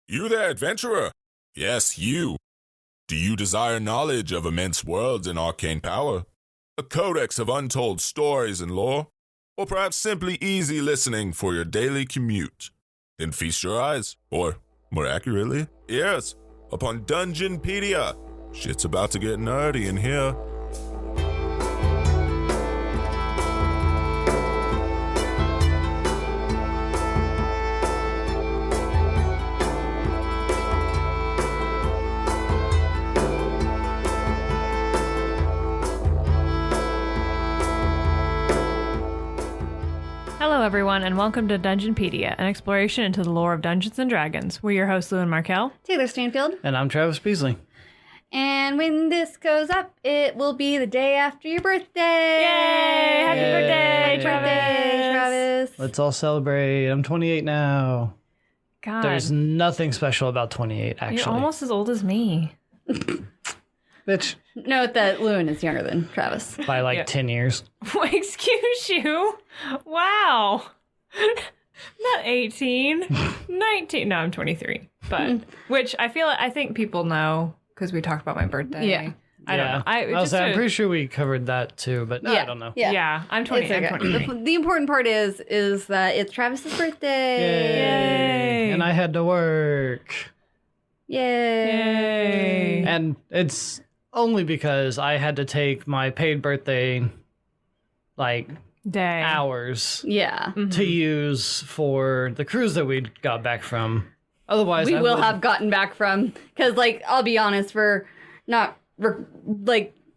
You there, adventurer? Yes, you. Do you desire knowledge of immense worlds and arcane power? A codex of untold stories and lore? Or perhaps simply easy listening for your daily commute? Then feast your eyes, or, more accurately, ears, upon Dungeonpedia. Shit's about to get nerdy in here. Hello everyone, and welcome to Dungeonpedia, an exploration into the lore of Dungeons & Dragons. We're your hosts, Lou and Markel. Taylor Stanfield. And I'm Travis Beasley. And when this goes up, it will be the day after your birthday. Yay! Happy birthday, Happy Travis! birthday, Travis. Let's all celebrate. I'm 28 now. God, There's nothing special about 28, actually. you're almost as old as me. Bitch, Note that Lewin is younger than Travis. by like Yeah. 10 years. Excuse you? Wow. Not 18. 19. No, I'm 23. But, which I think people know, because we talked about my birthday. Yeah. I don't know. I'm pretty sure we covered that too, but I don't know. Yeah, I'm 20. It's okay. I'm 23. The important part is that it's Travis's birthday. Yay. And I had to work. Yay. And it's only because I had to take my paid birthday, like, Day. hours Yeah. to use for the cruise that we got back from. Otherwise, We I will would- have gotten back from, because, like, I'll be honest,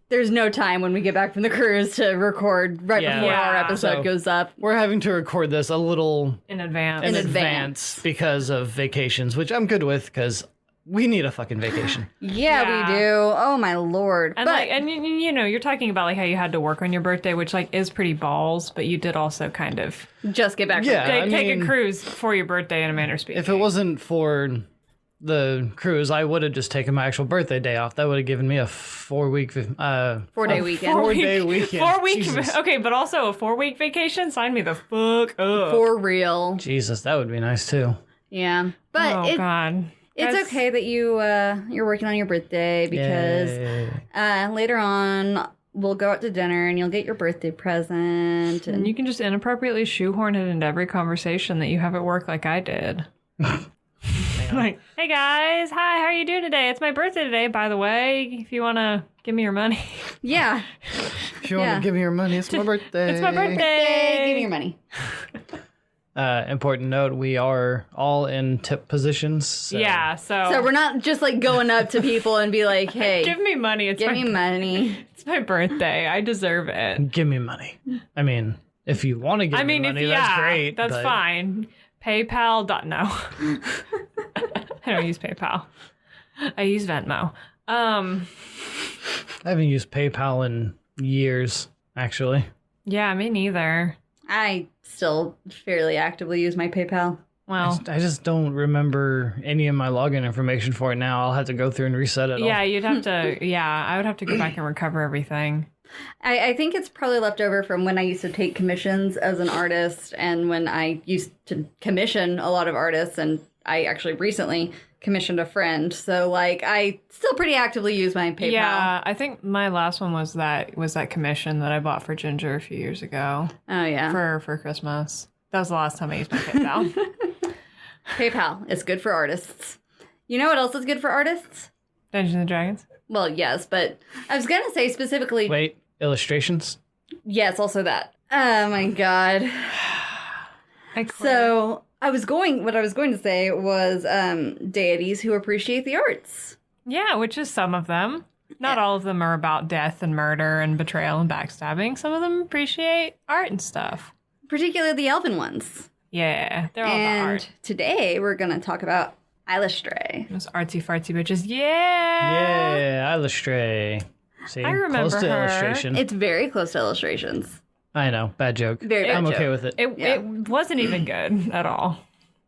there's no time when we get back from the cruise to record right Yeah. before our Yeah. episode So- goes up. We're having to record this a little In advance. in In advance because of vacations, which I'm good with because we need a fucking vacation. Yeah, Yeah. we do. Oh my lord! And but you know, you're talking about like how you had to work on your birthday, which like is pretty balls, but you did also kind of just get back. Yeah. From it. take a mean, cruise for your birthday in a manner of speaking. If it wasn't for the cruise, I would have just taken my actual birthday day off. That would have given me a 4-week 4-day weekend. 4-day weekend. 4-week, Jesus. okay, but also a 4-week vacation. Sign me the fuck up. For real. Jesus, that would be nice too. Yeah, but Oh God, it's That's- okay that you're working on your birthday because Yay. later on we'll go out to dinner and you'll get your birthday present. And And you can just inappropriately shoehorn it into every conversation that you have at work, like I did. Like, hey guys, hi, how are you doing today? It's my birthday today, by the way. If you want to give me your money, yeah, If you want Yeah. to give me your money, it's my birthday. it's my birthday. hey, give me your money. Important note, we are all in tip positions. So Yeah, So we're not just like going up to people and be like, hey, give me money. It's give my, me money. It's my birthday. I deserve it. give me money. I mean, if you want to give me money, that's great. That's but fine. PayPal. No, I don't use PayPal. I use Venmo. I haven't used PayPal in years, actually. Yeah, me neither. I still fairly actively use my PayPal. Well, I just don't remember any of my login information for it now. I'll have to go through and reset it yeah, all. you'd have to. Yeah, I would have to go back and recover everything. I think it's probably left over from when I used to take commissions as an artist and when I used to commission a lot of artists, and I actually recently commissioned a friend. So like I still pretty actively use my PayPal. Yeah, I think my last one was that commission that I bought for Ginger a few years ago Oh yeah. for Christmas. That was the last time I used my PayPal. PayPal is good for artists. You know what else is good for artists? Dungeons and Dragons. Well, yes, but I was going to say specifically Wait, illustrations? yes, also that. Oh my god. I quit. So what I was going to say was deities who appreciate the arts. Yeah, which is some of them. Not all of them are about death and murder and betrayal and backstabbing. Some of them appreciate art and stuff. Particularly the elven ones. Yeah, they're all about And art. today we're going to talk about Eilistraee. Those artsy fartsy bitches. Yeah. Yeah, Eilistraee. See, I remember close to her. illustration. It's very close to illustrations. I know, bad joke. Very bad I'm joke. okay with it. It wasn't even good at all.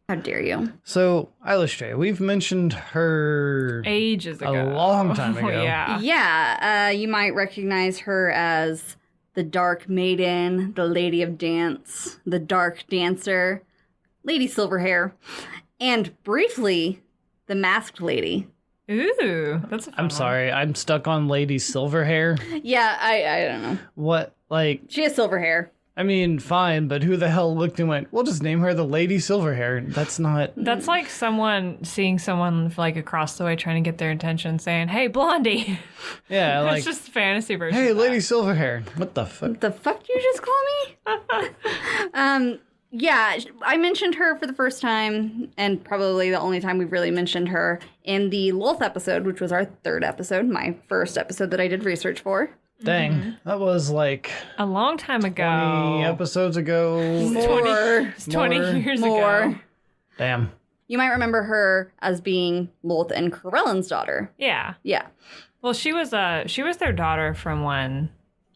How dare you? So, Eilistraee, we've mentioned her Ages ago. a long time ago. Yeah. Yeah, you might recognize her as the Dark Maiden, the Lady of Dance, the Dark Dancer, Lady Silverhair, and briefly the masked lady. Ooh, that's a fun I'm sorry, I'm stuck on Lady Silverhair. Yeah, I don't know. What, like, She has silver hair. I mean, fine, but who the hell looked and went, we'll just name her the Lady Silverhair? That's not... That's like someone seeing someone like across the way trying to get their attention, saying, "Hey, Blondie." Yeah, like, It's just a fantasy version. hey, of that. Lady Silverhair. What the fuck? The fuck did you just call me? Yeah, I mentioned her for the first time, and probably the only time we've really mentioned her in the Lolth episode, which was our third episode, my first episode that I did research for. Dang, that was like A long time ago. 20 episodes ago. More. 20 More. years More. ago. Damn. You might remember her as being Lolth and Corellan's daughter. Yeah. Yeah. Well, she was their daughter from when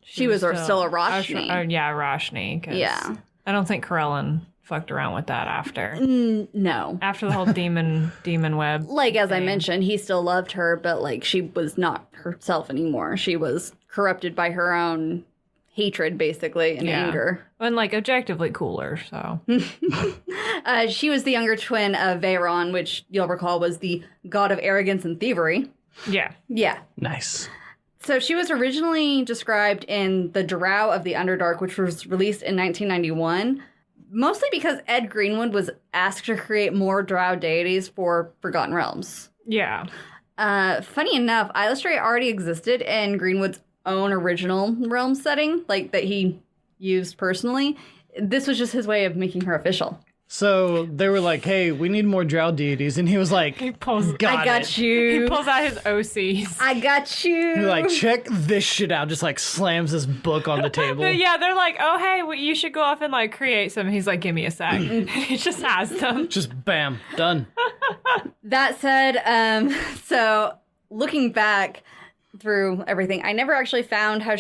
She was still a Roshni. Yeah, Roshni. 'Cause Yeah. I don't think Corellan fucked around with that after. No. After the whole demon web. Like, as I thing. mentioned, he still loved her, but, like, she was not herself anymore. She was corrupted by her own hatred, basically, and Yeah. anger. And like objectively cooler, so. She was the younger twin of Veyron, which you'll recall was the god of arrogance and thievery. Yeah. Yeah. Nice. So she was originally described in The Drow of the Underdark, which was released in 1991, mostly because Ed Greenwood was asked to create more drow deities for Forgotten Realms. Yeah. Funny enough, Eilistraee already existed in Greenwood's own original realm setting, like that he used personally. This was just his way of making her official. So they were like, hey, we need more drow deities. And he was like, He pulls I got He you. pulls out his OCs. I got you. He like, check this shit out. Just like slams his book on the table. But yeah, they're like, oh, hey, well, you should go off and like create some. He's like, give me a sec. And he just has them. Just bam, done. That said, so looking back through everything, I never actually found I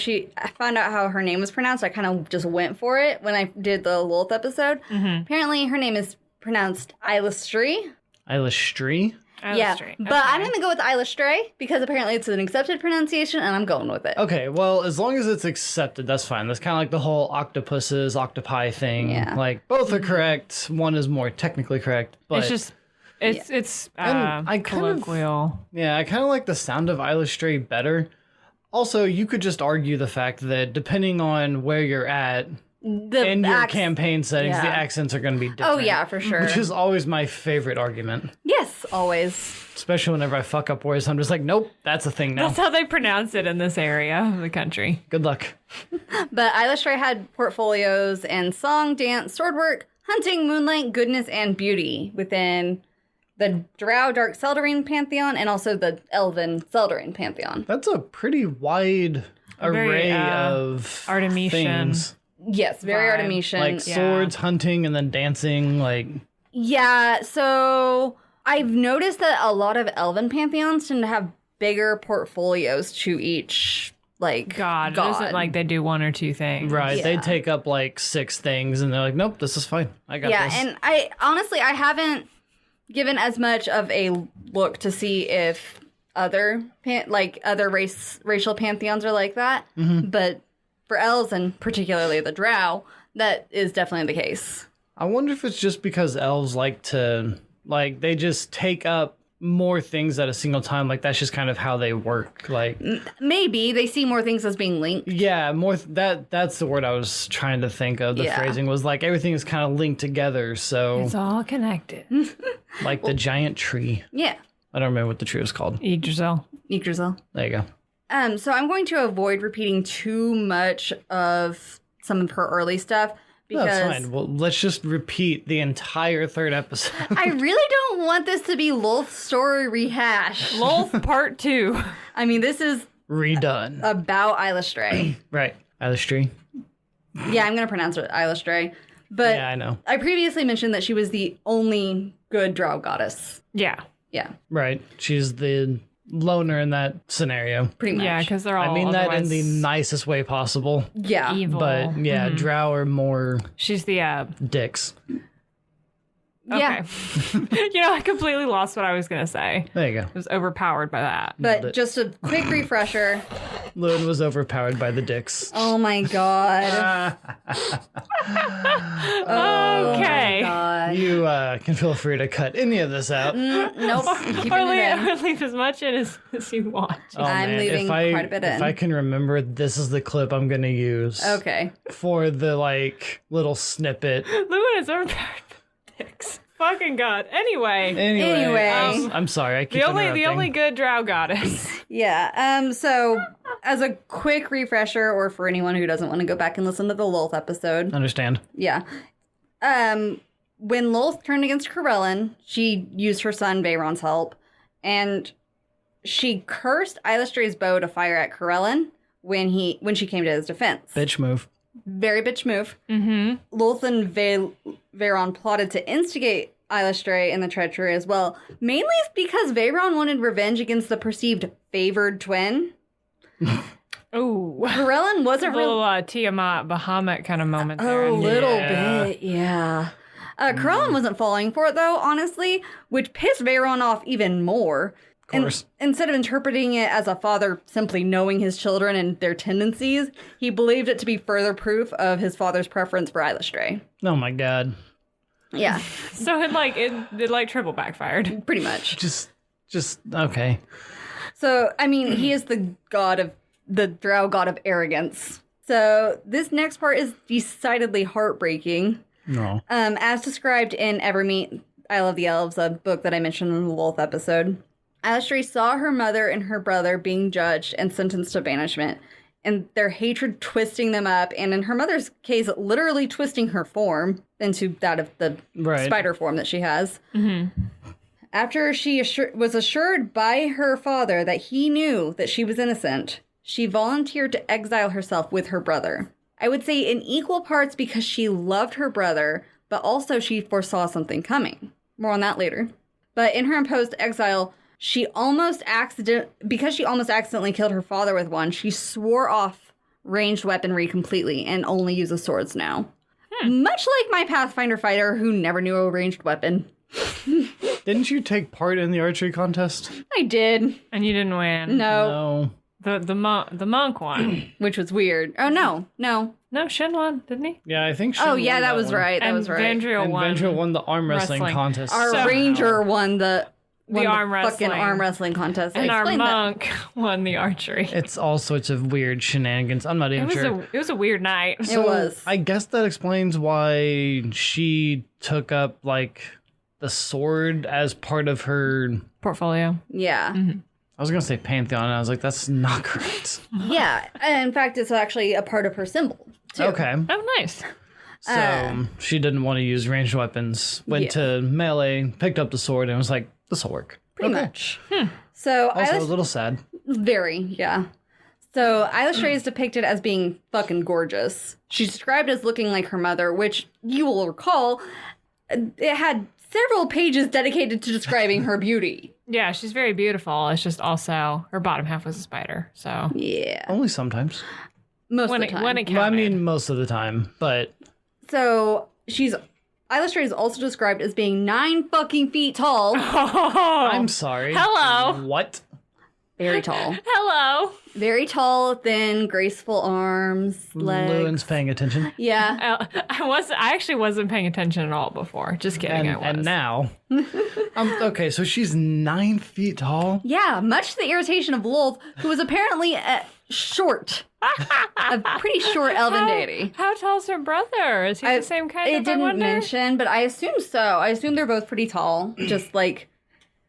found out how her name was pronounced. I kind of just went for it when I did the Lolth episode. Apparently her name is pronounced Eilistraee. Eilistraee? Yeah, but I'm going to go with Eilistraee because apparently it's an accepted pronunciation and I'm going with it. Okay, well, as long as it's accepted, that's fine. That's kind of like the whole octopuses, octopi thing. Yeah. Like, both are correct. One is more technically correct, but... It's just, it's And I kind of- colloquial. Yeah, I kind of like the sound of Eilistraee better. Also, you could just argue the fact that depending on where you're at in your campaign settings, the yeah. accents are going to be different. Oh, yeah, for sure. Which is always my favorite argument. Yes, always. Especially whenever I fuck up words, I'm just like, nope, that's a thing now. That's how they pronounce it in this area of the country. Good luck. But Eilistraee had portfolios in song, dance, swordwork, hunting, moonlight, goodness, and beauty within the Drow Dark Seldarine pantheon and also the Elven Seldarine pantheon. That's a pretty wide Very, array of Artemisian. things. Yes, very Vibe. Artemisian. Like swords, hunting, and then dancing. Like, Yeah, so I've noticed that a lot of Elven pantheons tend to have bigger portfolios to each, like, God. It isn't like they do one or two things. right, they Yeah. take up like 6 things, and they're like, nope, this is fine. I got Yeah, this. and I honestly, I haven't given as much of a look to see if other racial pantheons are like that. But for elves and particularly the drow, that is definitely the case. I wonder if it's just because elves like to, like, they just take up more things at a single time. Like, that's just kind of how they work. Like, Maybe they see more things as being linked. yeah, more that's the word I was trying to think of. The Yeah. phrasing was like everything is kind of linked together. So, It's all connected. like the giant tree. Yeah, I don't remember what the tree was called. Yggdrasil. Yggdrasil. There you go. So I'm going to avoid repeating too much of some of her early stuff No, because that's fine. Well, let's just repeat the entire third episode. I really don't want this to be Lolth's story rehash. Lolth Part 2. I mean, this is Redone. about Eilistraee. Right. Eilistraee. Yeah, I'm going to pronounce it Eilistraee. But Yeah, I know. I previously mentioned that she was the only good drow goddess. Yeah. Yeah, Right. She's the loner in that scenario. pretty much. Yeah, because they're all I mean that in otherwise the nicest way possible. Yeah. evil. But yeah, drow are more She's the dicks. Yeah. Okay. I completely lost what I was going to say. There you go. I was overpowered by that. But just a quick refresher. Lewin was overpowered by the dicks. Oh my god. Okay. God. You can feel free to cut any of this out. Nope. Keeping Or it in. leave as much in as you want. Oh, I'm man. leaving quite a bit in. If I can remember, this is the clip I'm going to use. Okay. For the, little snippet. Lewin is overpowered by dicks. Fucking God. Anyway. I'm sorry. I keep The interrupting. only good drow goddess. Yeah. So as a quick refresher, or for anyone who doesn't want to go back and listen to the Lolth episode. Understand. Yeah. When Lolth turned against Corellin, she used her son Veyron's help, and she cursed Eilistrae's bow to fire at Corellin when she came to his defense. Bitch move. Very bitch move. Mm-hmm. Lolth and Veyron plotted to instigate Eilistraee in the treachery as well, mainly because Veyron wanted revenge against the perceived favored twin. Oh. Corellin wasn't A really... little Tiamat, Bahamut kind of moment there. A little Yeah. bit, yeah. Corellin wasn't falling for it, though, honestly, which pissed Veyron off even more. Of course. Instead of interpreting it as a father simply knowing his children and their tendencies, he believed it to be further proof of his father's preference for Eilistraee. Oh my god. Yeah, So it triple backfired. pretty much. Just okay. So, I mean, he is the drow god of arrogance. So, this next part is decidedly heartbreaking. No. As described in Evermeet, I Love the Elves, a book that I mentioned in the Lolth episode, Eilistraee saw her mother and her brother being judged and sentenced to banishment, and their hatred twisting them up, and in her mother's case, literally twisting her form into that of the spider form that she has. Mm-hmm. After she was assured by her father that he knew that she was innocent, she volunteered to exile herself with her brother. I would say in equal parts because she loved her brother, but also she foresaw something coming. More on that later. But in her imposed exile, because she almost accidentally killed her father with one, she swore off ranged weaponry completely and only uses swords now. Much like my Pathfinder fighter who never knew a ranged weapon. Didn't you take part in the archery contest? I did. And you didn't win. No. The monk won. Which was weird. Oh, no. No, Shin won, didn't he? Yeah, I think she Oh, won yeah, that was one. right. That was right. Vandriel And won. Vendra won the arm wrestling contest. Our So- ranger won the arm fucking wrestling. arm wrestling contest. And our Explain that. monk won the archery. It's all sorts of weird shenanigans. I'm not even sure. It was a weird night. It was. I guess that explains why she took up the sword as part of her. Portfolio. Yeah. I was gonna say pantheon, and I was like, that's not correct. Yeah. In fact, it's actually a part of her symbol, too. Okay, Oh, nice. so she didn't want to use ranged weapons. Went to melee, picked up the sword, and was like, this will work. Pretty much. So Also, a little sad. very, yeah. So Eilistraee is depicted as being fucking gorgeous. She's described as looking like her mother, which you will recall, it had several pages dedicated to describing her beauty. Yeah, she's very beautiful. It's just also her bottom half was a spider. So Yeah. Only sometimes. Most of the time. when it Well, I counted. mean, most of the time, but So Eilistraee is also described as being 9 fucking feet tall. I'm sorry. Hello. What? Very tall. Hello. Very tall, thin, graceful arms, legs. Lewin's paying attention. Yeah. I actually wasn't paying attention at all before. Just kidding. I was. And now. Okay, so she's 9 feet tall. Yeah, much to the irritation of Lolth, who was apparently short. A pretty short elven deity. How tall's her brother? Is he the same kind It of? I didn't wonder? mention, but I assume so. I assume they're both pretty tall. Just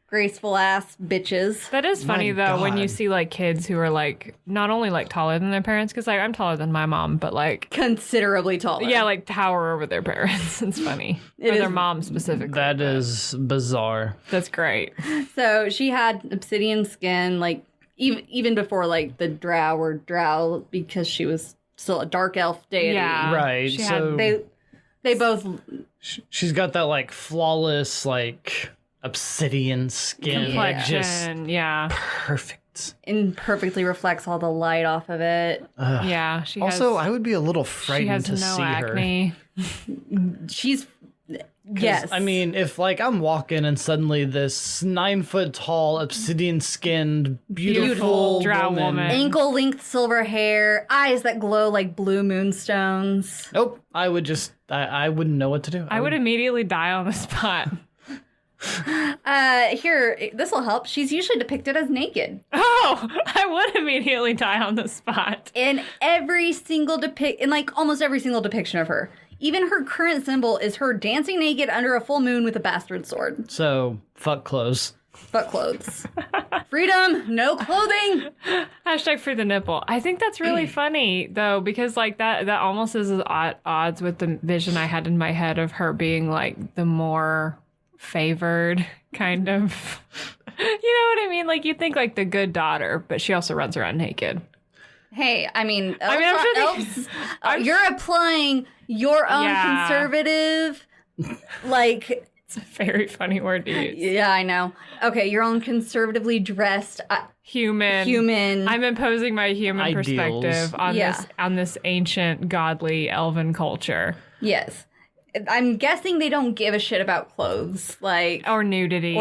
graceful ass bitches. That is funny My though when you God. see kids who are not only taller than their parents, because I'm taller than my mom, but Considerably taller. yeah, tower over their parents. It's funny. Or is- their mom specifically. That is bizarre. That's great. So she had obsidian skin, even before the drow were drow, because she was still a dark elf deity. Yeah. Right, She so- had, They both She's got that flawless obsidian skin. Just complexion. Yeah. perfect. perfectly reflects all the light off of it. Yeah. She Also, has, I would be a little she frightened has to no see acne. She's Yes. I mean, if like I'm walking and suddenly this 9-foot-tall, obsidian-skinned, beautiful drow woman. Ankle-length silver hair, eyes that glow like blue moonstones. Nope. I would just, I wouldn't know what to do. I would immediately die on the spot. Here, this will help. She's usually depicted as naked. Oh, I would immediately die on the spot. In almost every single depiction of her. Even her current symbol is her dancing naked under a full moon with a bastard sword. So, fuck clothes. Fuck clothes. Freedom, no clothing. Hashtag free the nipple. I think that's really funny though, because like that almost is at odds with the vision I had in my head of her being like the more favored kind of. You know what I mean? Like you think like the good daughter, but she also runs around naked. Hey, I mean, I'm sure you're applying your own conservative, like... It's a very funny word to use. Yeah, I know. Okay, your own conservatively dressed... Human. I'm imposing my human ideals. Perspective on this ancient, godly, elven culture. Yes. I'm guessing they don't give a shit about clothes, like... Or nudity.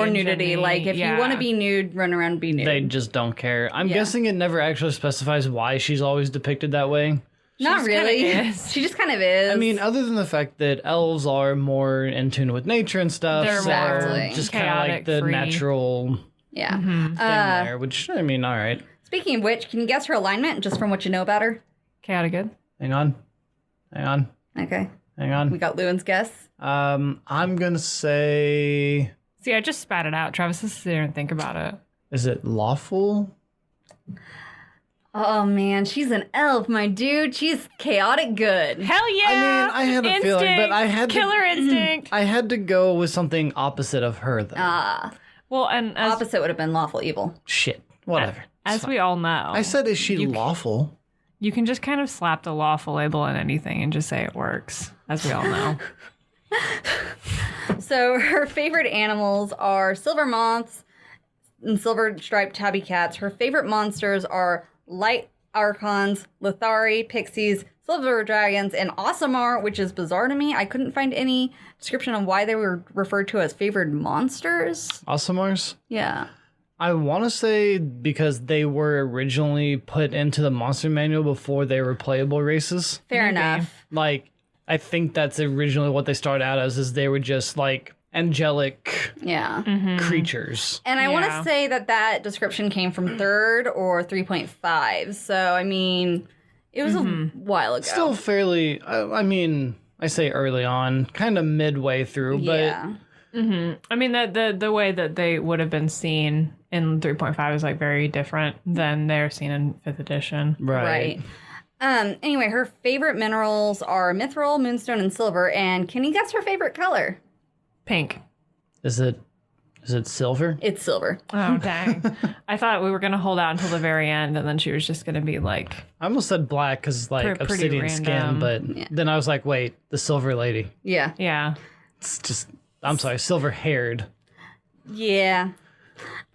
Like, if you want to be nude, run around and be nude. They just don't care. I'm guessing it never actually specifies why she's always depicted that way. Not really. She just kind of is. I mean, other than the fact that elves are more in tune with nature and stuff. They're exactly. Just kind of like the free. natural thing there, which, I mean, all right. Speaking of which, can you guess her alignment just from what you know about her? Chaotic good. Hang on. Okay. Hang on. We got Lewin's guess. I'm gonna say... See, I just spat it out. Travis has to sit there and think about it. Is it lawful? Oh, man. She's an elf, my dude. She's chaotic good. Hell yeah! I mean, I had a feeling, but I had Killer instinct. I had to go with something opposite of her, though. Well, and as, Opposite would have been lawful evil. Shit. Whatever. as we all know, I said, is she lawful? you can just kind of slap the lawful label on anything and just say it works, as we all know. So her favorite animals are silver moths and silver striped tabby cats. Her favorite monsters are light archons, Lithari, pixies, silver dragons, and Aasimar, which is bizarre to me. I couldn't find any description on why they were referred to as favored monsters. Aasimars? Yeah. I want to say because they were originally put into the monster manual before they were playable races. Fair enough. Like, I think that's originally what they started out as, is they were just like angelic creatures. And I want to say that description came from 3rd or 3.5. So, I mean, it was a while ago. Still fairly, I mean, I say early on, kind of midway through, but... I mean, the way that they would have been seen in 3.5 is like very different than they're seen in 5th edition. Right. Anyway, her favorite minerals are mithril, moonstone, and silver. And can you guess her favorite color? Pink. Is it silver? It's silver. Oh, dang. I thought we were going to hold out until the very end, and then she was just going to be like... I almost said black because, like, Pretty obsidian skin, but then I was like, wait, the silver lady. Yeah. Yeah. It's just, I'm sorry, silver-haired. Yeah.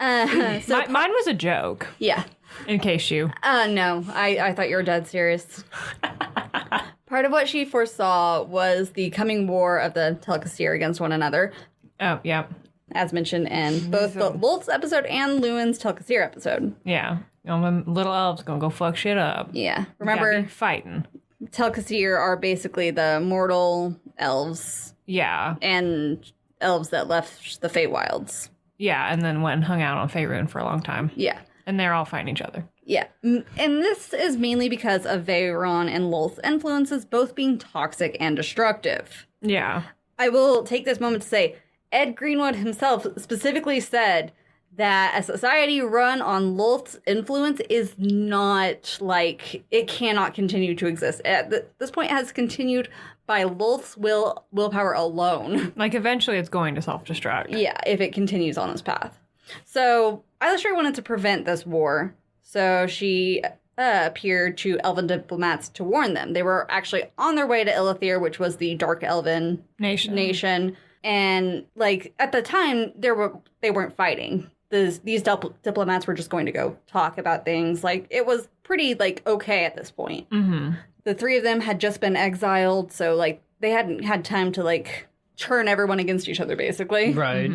So Mine was a joke, yeah. in case you... No, I thought you were dead serious. Part of what she foresaw was the coming war of the Tel'Qasir against one another, Oh, yeah. as mentioned in both the Lolth's episode and Lewin's Tel'Qasir episode. Yeah. Little elves gonna go fuck shit up. Yeah. We gotta Remember, be fighting. Tel'Qasir are basically the mortal elves Yeah. and elves that left the Feywilds. Yeah, and then went and hung out on Faerun for a long time. Yeah. And they're all fighting each other. Yeah. And this is mainly because of Veyron and Lolth's influences both being toxic and destructive. Yeah. I will take this moment to say, Ed Greenwood himself specifically said that a society run on Lolth's influence is not, like, it cannot continue to exist. At this point, it has continued by Lolth's willpower alone. Like, eventually it's going to self-destruct. Yeah, if it continues on this path. So, Eilistraee wanted to prevent this war, so she appeared to elven diplomats to warn them. They were actually on their way to Ilithir, which was the dark elven nation. And, like, at the time, they weren't fighting. These diplomats were just going to go talk about things. Like, it was pretty, like, okay at this point. Mm-hmm. The 3 of them had just been exiled, so, like, they hadn't had time to, like, turn everyone against each other, basically. Right.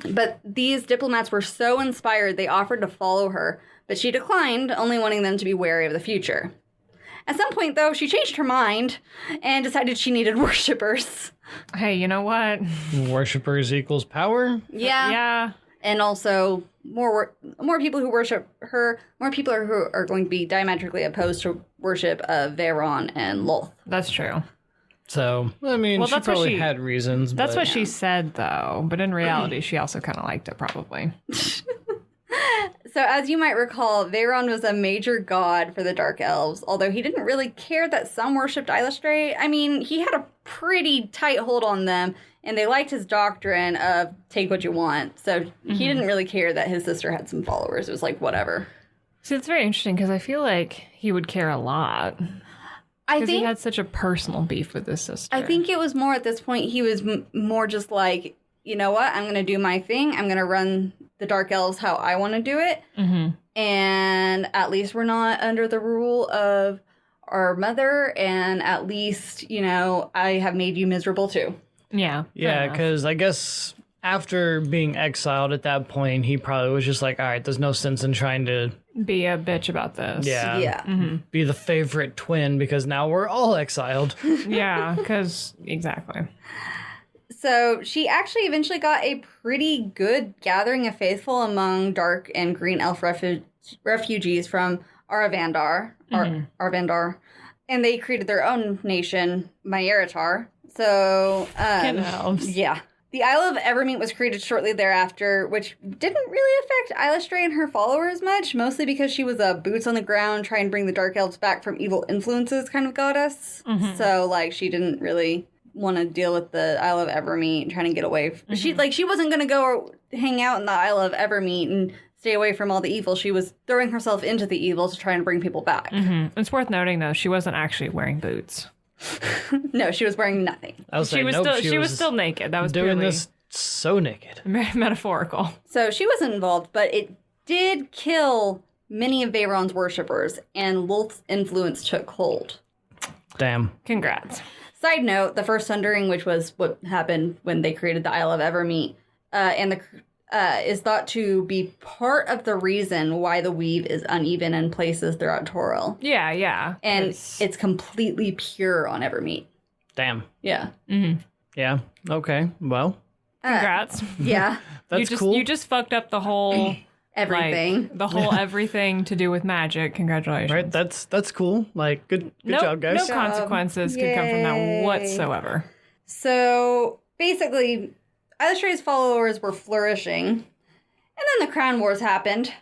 But these diplomats were so inspired, they offered to follow her, but she declined, only wanting them to be wary of the future. At some point, though, she changed her mind and decided she needed worshippers. Hey, you know what? Worshippers equals power? Yeah. Yeah. And also, more people who worship her, more people who are going to be diametrically opposed to worship of Veyron and Lolth. That's true. So, I mean, Well, she that's what probably she- had reasons. That's but what she said, though. But in reality, she also kind of liked it, probably. So, as you might recall, Veyron was a major god for the Dark Elves, although he didn't really care that some worshipped Eilistraee. I mean, he had a pretty tight hold on them, and they liked his doctrine of take what you want. So, he didn't really care that his sister had some followers. It was like, whatever. See, it's very interesting because I feel like he would care a lot. I Because he think had such a personal beef with his sister. I think it was more at this point, he was more just like, you know what, I'm going to do my thing. I'm going to run the Dark Elves how I want to do it. And at least we're not under the rule of our mother. And at least, you know, I have made you miserable too. Yeah. Yeah, because I guess after being exiled at that point, he probably was just like, all right, there's no sense in trying to Be a bitch about this. Yeah. be the favorite twin because now we're all exiled. Yeah, because, exactly. So she actually eventually got a pretty good gathering of faithful among dark and green elf refugees from Aravandar, Arvandar, and they created their own nation, Myaratar. So, Kin elves. yeah. The Isle of Evermeet was created shortly thereafter, which didn't really affect Eilistraee and her followers much, mostly because she was a boots on the ground, try and bring the Dark Elves back from evil influences kind of goddess. So, like, she didn't really want to deal with the Isle of Evermeet, trying to get away. She wasn't going to go hang out in the Isle of Evermeet and stay away from all the evil. She was throwing herself into the evil to try and bring people back. It's worth noting, though, she wasn't actually wearing boots. No, she was wearing nothing. I was She saying, was nope, still still naked. That was doing purely this so naked. metaphorical. So she wasn't involved, but it did kill many of Veyron's worshippers, and Lolth's influence took hold. Damn. Congrats. Side note, the First Sundering, which was what happened when they created the Isle of Evermeet, is thought to be part of the reason why the weave is uneven in places throughout Toril. Yeah, yeah. And 'cause- it's completely pure on Evermeet. Damn. Yeah. Yeah. Okay. Well, congrats. Yeah. that's you just, cool. You just fucked up the whole Everything. Like, the whole everything to do with magic. Congratulations. Right. That's cool. Like, good no, job, guys. No consequences could come from that Yay. whatsoever. So basically, Eilistrae's followers were flourishing, and then the Crown Wars happened.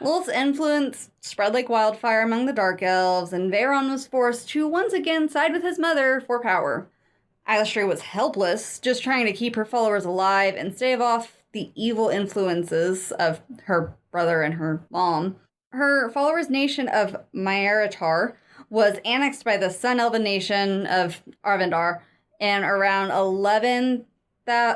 Lolth's influence spread like wildfire among the Dark Elves, and Veyron was forced to once again side with his mother for power. Eilistraee was helpless, just trying to keep her followers alive and stave off the evil influences of her brother and her mom. Her followers' nation of Myaratar was annexed by the Sun Elven nation of Arvandar in around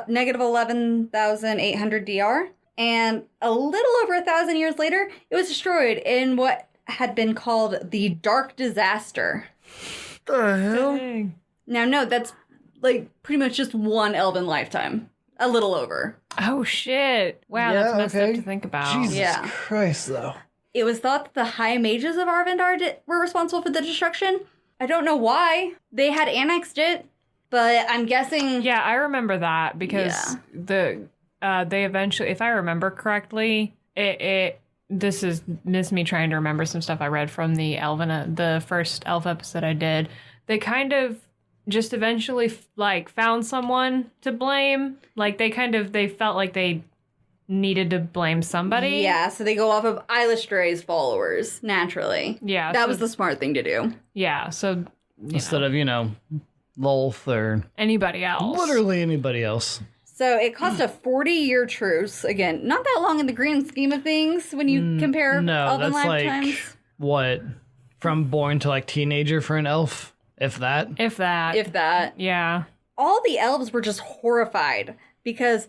negative 11,800 DR. And a little over 1,000 years later, it was destroyed in what had been called the Dark Disaster. The hell? Dang. Now, no, that's like pretty much just one elven lifetime. A little over. Oh, shit. Wow, Yeah, that's messed okay. up to think about. Jesus Yeah. Christ, though. It was thought that the High Mages of Arvandar were responsible for the destruction. I don't know why. They had annexed it, but I'm guessing... Yeah, I remember that because they eventually, if I remember correctly, this is me trying to remember some stuff I read from the first elf episode I did. They kind of just eventually found someone to blame. Like they felt like they needed to blame somebody. Yeah, so they go off of Eilistrae's followers, naturally. Yeah. That was the smart thing to do. Yeah, so Instead of, Lolth or anybody else. literally anybody else. So it cost a 40-year truce. Again, not that long in the grand scheme of things when you compare No, elven that's lifetimes. what? From born to teenager for an elf? If that? If that. If that. Yeah. All the elves were just horrified because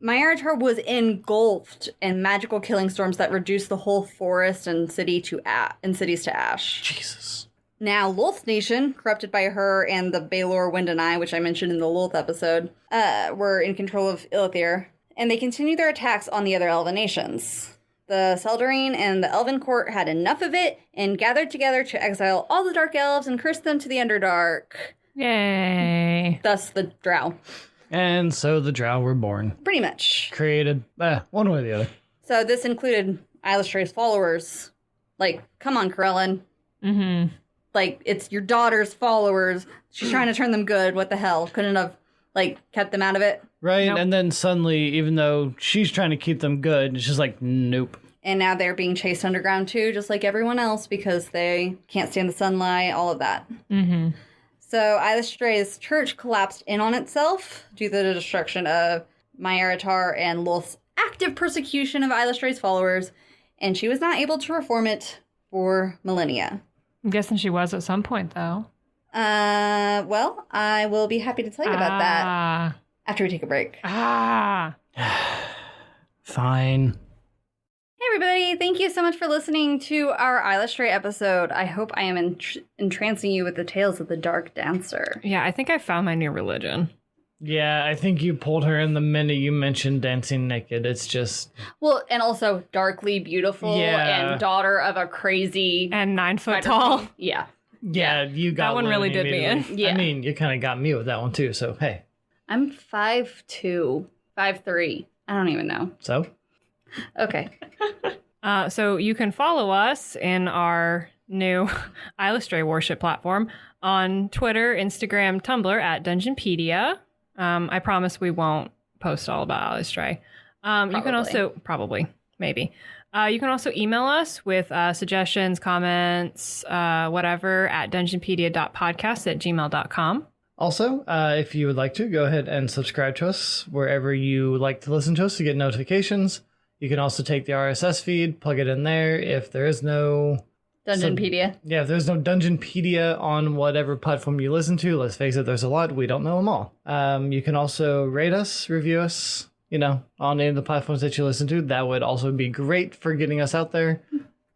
Myaratar was engulfed in magical killing storms that reduced the whole forest and cities to ash. Jesus. Now, Lolth Nation, corrupted by her and the Baelor Wind and Eye, which I mentioned in the Lolth episode, were in control of Eilistraee, and they continued their attacks on the other elven nations. The Seldarine and the Elven Court had enough of it and gathered together to exile all the Dark Elves and curse them to the Underdark. Yay. Thus the drow. And so the drow were born. Pretty much. Created. One way or the other. So this included Eilistraee's followers. Like, come on, Corellin. Mm-hmm. Like, it's your daughter's followers. She's trying to turn them good. What the hell? Couldn't have, like, kept them out of it? Right, Nope. And then suddenly, even though she's trying to keep them good, it's just like, nope. And now they're being chased underground, too, just like everyone else, because they can't stand the sunlight, all of that. Mm-hmm. So Eilistraee's church collapsed in on itself due to the destruction of Maiaratar and Lolth's active persecution of Eilistraee's followers, and she was not able to reform it for millennia. I'm guessing she was at some point, though. Well, I will be happy to tell you about that after we take a break. Fine. Hey everybody, thank you so much for listening to our Eilistraee episode. I hope I am entrancing you with the tales of the Dark Dancer. Yeah, I think I found my new religion. Yeah, I think you pulled her in the minute you mentioned dancing naked. It's just... Well, and also darkly beautiful and daughter of a crazy... And 9 foot tall. Yeah. Yeah, you got that one really did me in. Yeah. I mean, you kind of got me with that one too, so hey. I'm 5'2", 5'3". I don't even know. So? Okay. So you can follow us in our new Eilistraee worship platform on Twitter, Instagram, Tumblr at Dungeonpedia. I promise we won't post all about Eilistraee. You can also, maybe. You can also email us with suggestions, comments, whatever, at dungeonpedia.podcast@gmail.com. Also, if you would like to, go ahead and subscribe to us wherever you like to listen to us to get notifications. You can also take the RSS feed, plug it in there. If there is no... Dungeonpedia. If there's no Dungeonpedia on whatever platform you listen to, let's face it, there's a lot. We don't know them all. You can also rate us, review us, on any of the platforms that you listen to. That would also be great for getting us out there.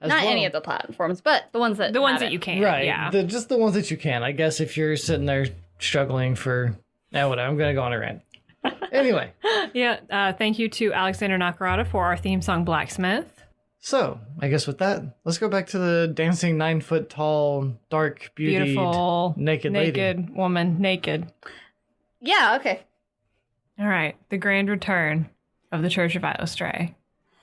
Not any of the platforms, but the ones that you can. Right. Yeah. Just the ones that you can. I guess if you're sitting there struggling for... whatever. I'm going to go on a rant. Anyway. Yeah. Thank you to Alexander Nakarada for our theme song, Blacksmith. So, I guess with that, let's go back to the dancing 9 foot tall, dark, Beautiful, naked lady. Naked woman, naked. Yeah, okay. All right. The grand return of the Church of Eilistraee.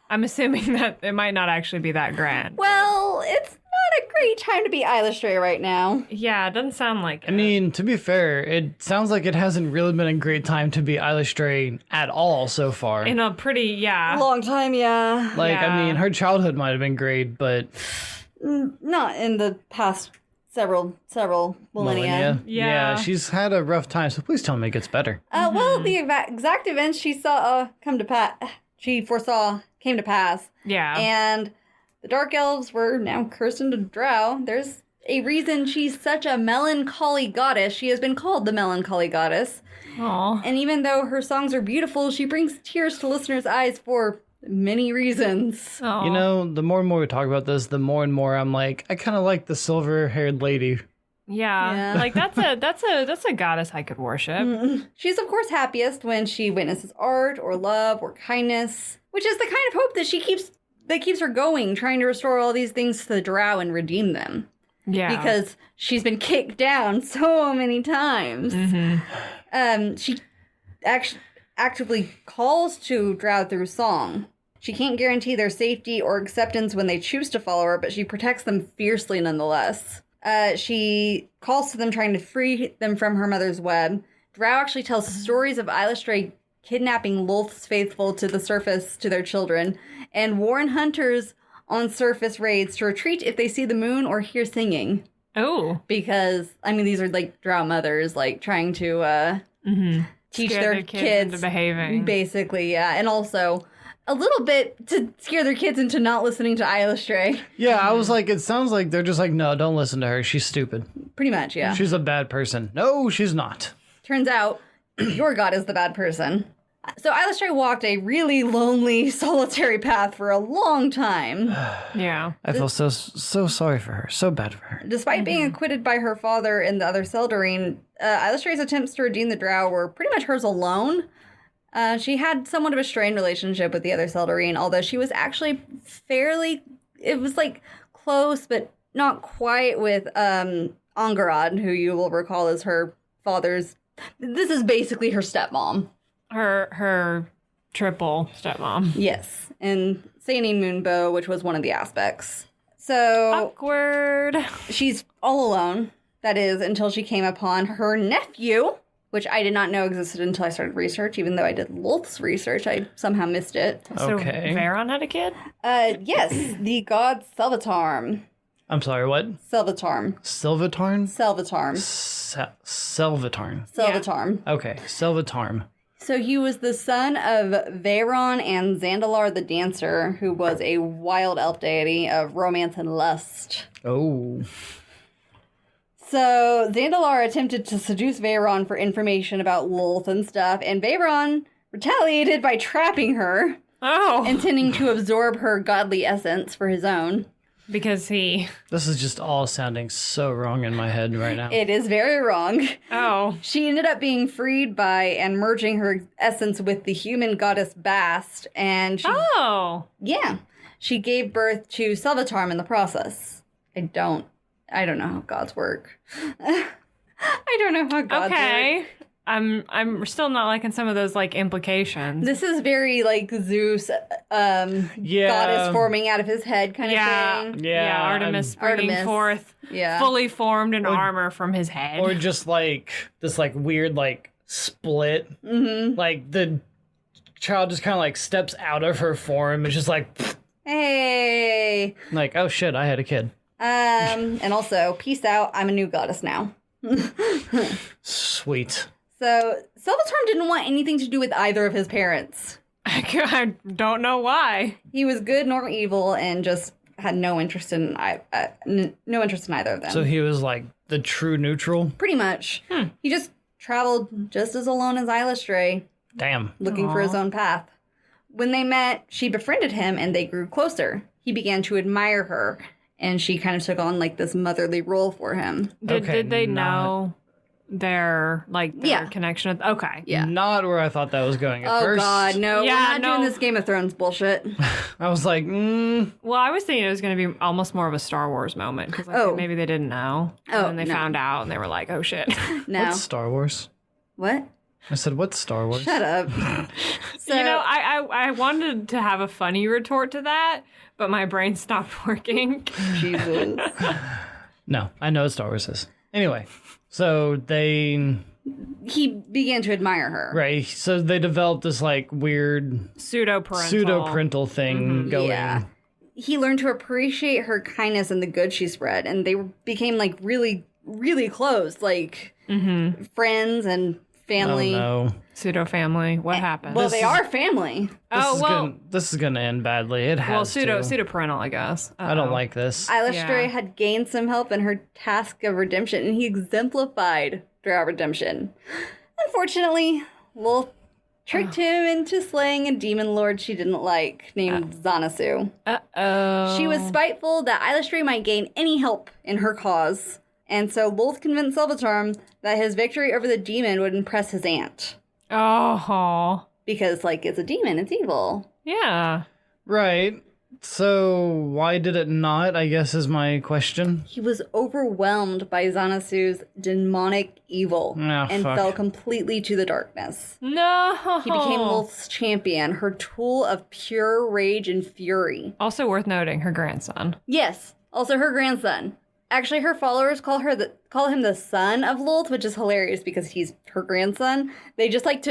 I'm assuming that it might not actually be that grand. Well, it's not a great time to be Eilistraee right now. Yeah, it doesn't sound like it. I mean, to be fair, it sounds like it hasn't really been a great time to be Eilistraee at all so far. In a pretty, Long time, yeah. I mean, her childhood might have been great, but... Not in the past several millennia. Yeah, she's had a rough time, so please tell me it gets better. Well, the exact events she saw she foresaw came to pass. Yeah. And the Dark Elves were now cursed into drow. There's a reason she's such a melancholy goddess. She has been called the melancholy goddess. Aww. And even though her songs are beautiful, she brings tears to listeners' eyes for many reasons. Aww. The more and more we talk about this, the more and more I'm like, I kind of like the silver-haired lady. Yeah. Like that's a goddess I could worship. She's of course happiest when she witnesses art or love or kindness, which is the kind of hope that keeps her going, trying to restore all these things to the drow and redeem them. Yeah. Because she's been kicked down so many times. Mm-hmm. She actively calls to drow through song. She can't guarantee their safety or acceptance when they choose to follow her, but she protects them fiercely nonetheless. She calls to them, trying to free them from her mother's web. Drow actually tells stories of Eilistraee kidnapping Lolth's faithful to the surface to their children, and warn hunters on surface raids to retreat if they see the moon or hear singing. Oh. Because, I mean, these are like drow mothers, like trying to teach Scare their kids into behaving. Basically, yeah. And also a little bit to scare their kids into not listening to Eilistraee. Yeah, I was like, it sounds like they're just like, no, don't listen to her. She's stupid. Pretty much, yeah. She's a bad person. No, she's not. Turns out, your god is the bad person. So Eilistraee walked a really lonely, solitary path for a long time. Yeah. I feel so sorry for her. So bad for her. Despite being acquitted by her father and the other Seldarine, Eilistraee's attempts to redeem the drow were pretty much hers alone. She had somewhat of a strained relationship with the other Seldarine, although she was actually it was like close, but not quite with Angarad, who you will recall is her father's. This is basically her stepmom. Her triple stepmom. Yes, and Saini Moonbow, which was one of the aspects. So Awkward. she's all alone, that is, until she came upon her nephew, which I did not know existed until I started research, even though I did Lolth's research. I somehow missed it. Okay. So Veyron had a kid? Yes, the god Selvatarm. I'm sorry, what? Selvatarm. Silvatarn? Selvatarm. Selvatarn. Selvatarm. Okay, Selvatarm. So he was the son of Veyron and Zandalar the Dancer, who was a wild elf deity of romance and lust. Oh. So Zandalar attempted to seduce Veyron for information about Lolth and stuff, and Veyron retaliated by trapping her, intending to absorb her godly essence for his own. Because he... This is just all sounding so wrong in my head right now. It is very wrong. Oh. She ended up being freed by and merging her essence with the human goddess Bast, and she gave birth to Selvatarm in the process. I don't know how gods work. I don't know how gods work. I'm still not liking some of those like implications. This is very like Zeus, goddess forming out of his head kind of thing. Yeah, Artemis springing forth, fully formed in armor from his head, or just like this like weird like split. Mm-hmm. Like the child just kind of like steps out of her form. It's just like, hey, like oh shit, I had a kid. And also, peace out. I'm a new goddess now. Sweet. So, Selvatarm didn't want anything to do with either of his parents. I don't know why. He was good nor evil and just had no interest in either of them. So he was like the true neutral? Pretty much. He just traveled just as alone as Eilistraee. Damn. Looking for his own path. When they met, she befriended him and they grew closer. He began to admire her, and she kind of took on like this motherly role for him. Did they know their connection? Okay. Yeah. Not where I thought that was going at first. Oh god, no. We're not doing this Game of Thrones bullshit. I was like, Well, I was thinking it was going to be almost more of a Star Wars moment, because maybe they didn't know. And then they found out and they were like, oh shit. No. What's Star Wars? What? I said, what's Star Wars? Shut up. So, I wanted to have a funny retort to that, but my brain stopped working. Jesus. No, I know what Star Wars is. Anyway, so he began to admire her. Right, so they developed this like weird pseudo-parental thing going. Yeah. He learned to appreciate her kindness and the good she spread, and they became like really, really close, like friends and family. Oh no. Pseudo-family. What happened? Well, they are family. This is gonna end badly. It has pseudo-parental, I guess. I don't like this. Eilistraee had gained some help in her task of redemption, and he exemplified drow redemption. Unfortunately, Lolth tricked him into slaying a demon lord she didn't like, named Zanasu. She was spiteful that Eilistraee might gain any help in her cause, and so Lolth convinced Selvatarm that his victory over the demon would impress his aunt. Oh. Because, like, it's a demon, it's evil. Yeah. Right. So, why did it not, I guess, is my question. He was overwhelmed by Zanasu's demonic evil and fell completely to the darkness. No! He became Lolth's champion, her tool of pure rage and fury. Also worth noting, her grandson. Yes, also her grandson. Actually, her followers call him the son of Lolth, which is hilarious because he's her grandson. They just like to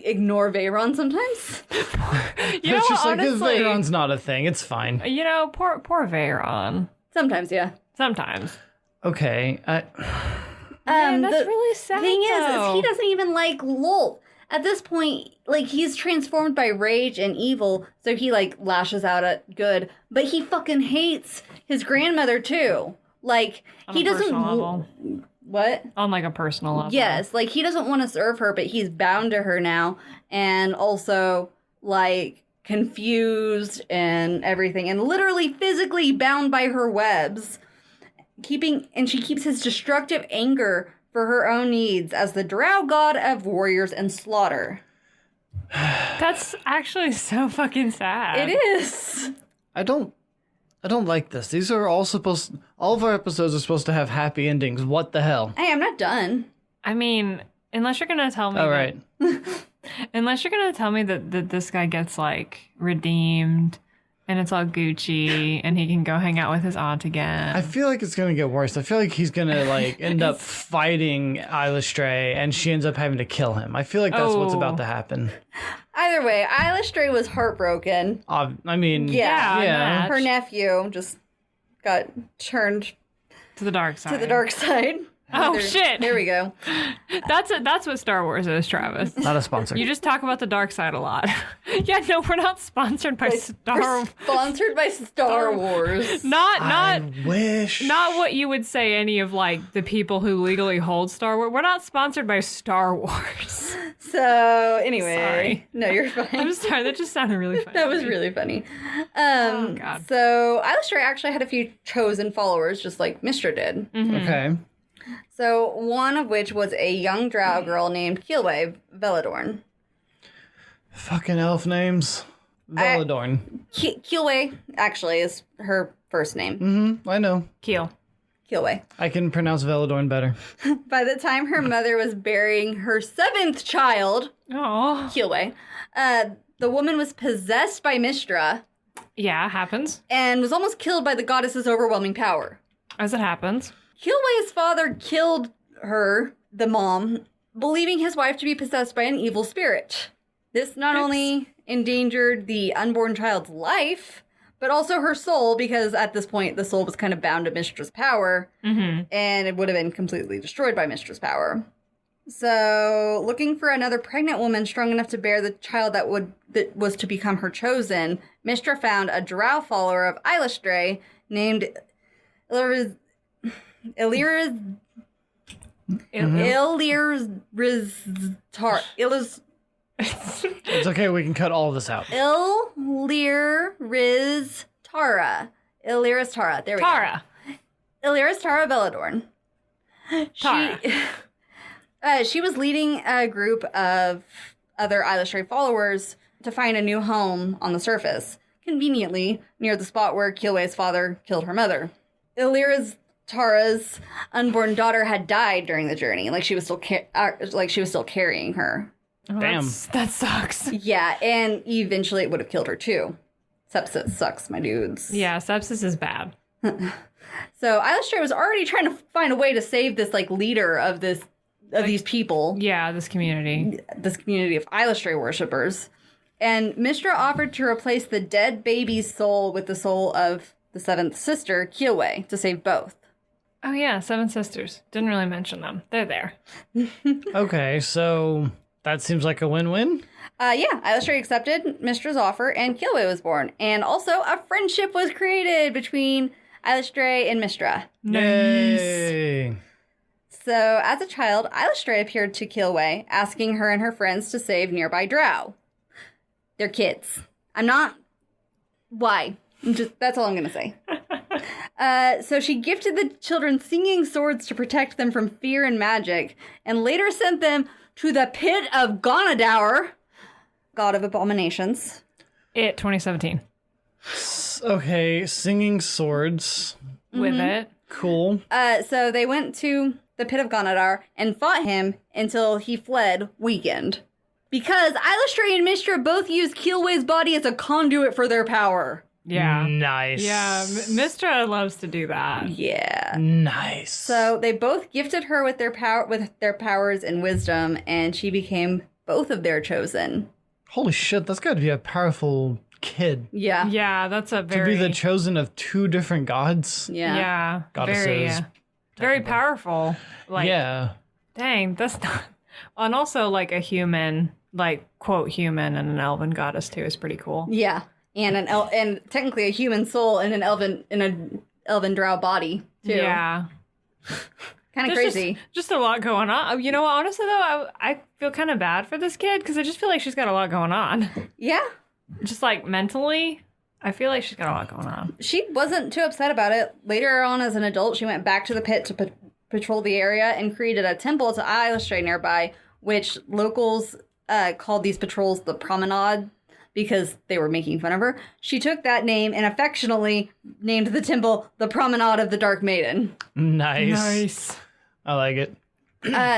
ignore Veyron sometimes. It's just like, this Veyron's not a thing. It's fine. You know, poor Veyron. Sometimes, yeah. Sometimes. Okay. Man, that's really sad. The thing is he doesn't even like Lolth. At this point, like, he's transformed by rage and evil, so he, like, lashes out at good. But he fucking hates his grandmother, too. Like, he doesn't... What? On like a personal level. Yes, like he doesn't want to serve her, but he's bound to her now, and also like confused and everything, and literally physically bound by her webs. She keeps his destructive anger for her own needs as the drow god of warriors and slaughter. That's actually so fucking sad. It is. I don't like this. These are all of our episodes are supposed to have happy endings. What the hell? Hey, I'm not done. I mean, unless you're gonna tell me All right. unless you're gonna tell me that this guy gets like redeemed and it's all Gucci and he can go hang out with his aunt again. I feel like it's going to get worse. I feel like he's going to like end up fighting Eilistraee and she ends up having to kill him. I feel like that's what's about to happen. Either way, Eilistraee was heartbroken. I mean, Yeah. yeah. Her nephew just got turned to the dark side. to the dark side. Oh shit! There we go. That's what Star Wars is, Travis. Not a sponsor. You just talk about the dark side a lot. Yeah, no, we're not sponsored by Star We're Wars. sponsored by Star Wars. Not wish. not what you would say any of like the people who legally hold Star Wars. We're not sponsored by Star Wars. So anyway, Sorry. no, you're fine. I'm sorry, that just sounded really funny. That was really funny. Oh, God. So Eilistraee actually had a few chosen followers, just like Mistra did. Okay. So one of which was a young drow girl named Keelway Veladorn. Fucking elf names. Veladorn. Keelway actually is her first name. Mm-hmm. I know. Keel. Keelway. I can pronounce Veladorn better. By the time her mother was burying her 7th child, Oh. Keelway, the woman was possessed by Mistra Yeah, happens. and was almost killed by the goddess's overwhelming power. As it happens. Keelway's father killed her, the mom, believing his wife to be possessed by an evil spirit. This not only endangered the unborn child's life, but also her soul, because at this point the soul was kind of bound to Mistra's power, and it would have been completely destroyed by Mistra's power. So, looking for another pregnant woman strong enough to bear the child that was to become her chosen, Mistra found a drow follower of Eilistraee named Eilistraee. It's okay. We can cut all of this out. Eilistraee. There we Tara. go. Eilistraee Veladorn. Tara. She was leading a group of other Eilistraee followers to find a new home on the surface, conveniently near the spot where Keelway's father killed her mother. Eilistraee's unborn daughter had died during the journey, like she was still carrying her. Oh, Damn. That sucks. Yeah, and eventually it would have killed her too. Sepsis sucks, my dudes. Yeah, sepsis is bad. So Eilistraee was already trying to find a way to save this like leader of these people, Yeah, this community. this community of Eilistraee worshippers. And Mistra offered to replace the dead baby's soul with the soul of the 7th sister, Keelway, to save both. Oh yeah, 7 sisters. Didn't really mention them. They're there. Okay, so that seems like a win-win. Yeah, Eilistraee accepted Mistra's offer, and Keelway was born. And also, a friendship was created between Eilistraee and Mistra. Yay. So, as a child, Eilistraee appeared to Keelway, asking her and her friends to save nearby drow. They're kids. I'm not... Why? That's all I'm going to say. So she gifted the children singing swords to protect them from fear and magic, and later sent them to the pit of Gonadour, god of abominations. 2017. Okay, singing swords. With it. Cool. So they went to the pit of Gonadour and fought him until he fled, weakened. Because Eilistraee and Mistra both used Keelway's body as a conduit for their power. Yeah. Nice. Yeah, Mistra loves to do that. Yeah. Nice. So they both gifted her with their powers and wisdom, and she became both of their chosen. Holy shit, that's got to be a powerful kid. Yeah. Yeah, that's a very... To be the chosen of 2 different gods. Yeah. Yeah. Goddesses. Very powerful. Like, yeah. dang, that's not... And also, like, a human, like, quote, human and an elven goddess, too, is pretty cool. Yeah. And and technically a human soul in an elven drow body, too. Yeah. Kind of There's crazy. Just a lot going on. You know what? Honestly, though, I feel kind of bad for this kid because I just feel like she's got a lot going on. Yeah. Just like mentally, I feel like she's got a lot going on. She wasn't too upset about it. Later on, as an adult, she went back to the pit to patrol the area and created a temple to Eilistraee nearby, which locals called these patrols the Promenade because they were making fun of her. She took that name and affectionately named the temple the Promenade of the Dark Maiden. Nice. I like it.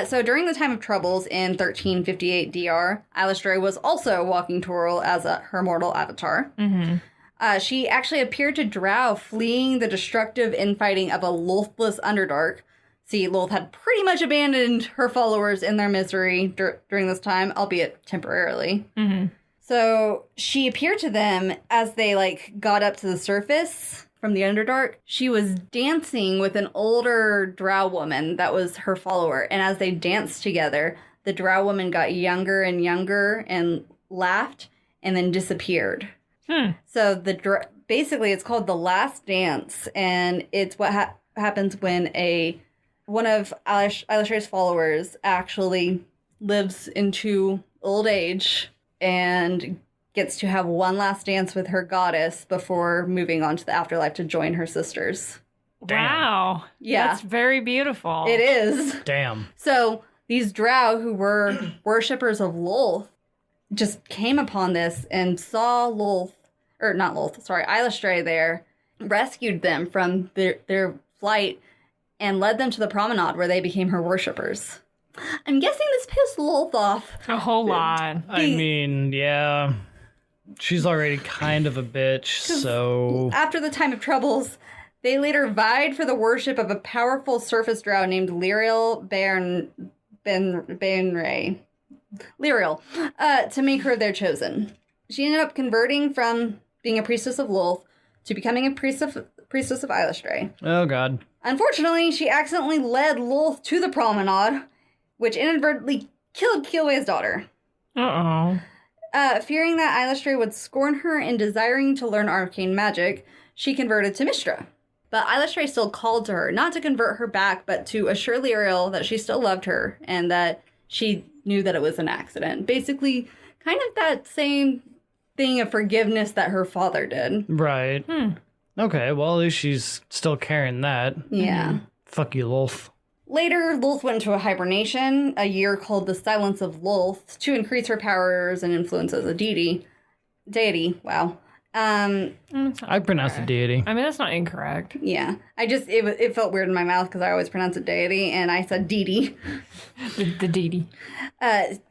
So during the time of troubles in 1358 DR, Eilistraee was also walking Toril as her mortal avatar. Mm-hmm. She actually appeared to drow fleeing the destructive infighting of a Lolthless Underdark. See, Lolth had pretty much abandoned her followers in their misery during this time, albeit temporarily. Mm-hmm. So she appeared to them as they, got up to the surface from the Underdark. She was dancing with an older drow woman that was her follower. And as they danced together, the drow woman got younger and younger and laughed and then disappeared. So basically it's called The Last Dance. And it's what happens when one of Eilistraee's followers actually lives into old age and gets to have one last dance with her goddess before moving on to the afterlife to join her sisters. Damn. Wow. Yeah. That's very beautiful. It is. Damn. So these drow who were worshippers of Lolth just came upon this and saw Eilistraee there, rescued them from their flight, and led them to the promenade where they became her worshippers. I'm guessing this pissed Lolth off. A whole lot. I mean, yeah. She's already kind of a bitch, so... After the time of troubles, they later vied for the worship of a powerful surface drow named Lyriel Benray. Lyriel, to make her their chosen. She ended up converting from being a priestess of Lolth to becoming a priestess of Eilistraee. Oh, God. Unfortunately, she accidentally led Lolth to the promenade, which inadvertently killed Keelway's daughter. Uh-oh. Fearing that Eilistraee would scorn her and desiring to learn arcane magic, she converted to Mystra. But Eilistraee still called to her, not to convert her back, but to assure Lyriel that she still loved her and that she knew that it was an accident. Basically, kind of that same thing of forgiveness that her father did. Right. Okay, well, at least she's still carrying that. Yeah. Fuck you, Lolth. Later, Lolth went into a hibernation, a year called the Silence of Lolth, to increase her powers and influence as a deity. Wow. I pronounce it deity. I mean, that's not incorrect. Yeah. It felt weird in my mouth because I always pronounce it deity, and I said deity. The deity.